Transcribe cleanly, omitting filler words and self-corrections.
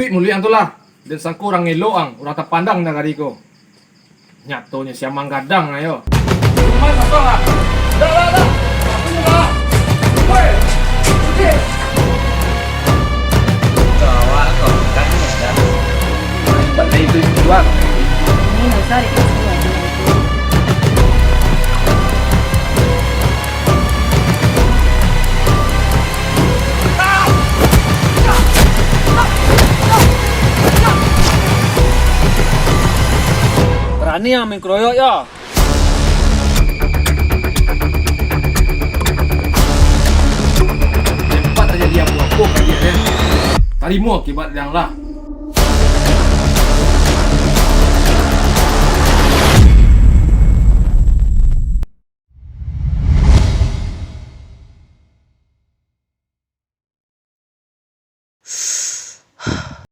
Uli muli ang tula. Dan sang kurang ngeloang, urang tapandang na ko. Nyato niya siya manggadang ayo. Mana to lah? Dah. Aku juga. Woi. Oke. Gawat kok kan ya. Balik itu jual. Ini nggak usah dikasih aja itu. Berani yang main keroyok ya. Cepat aja dia buah dia. Tarimu akibat yang lah.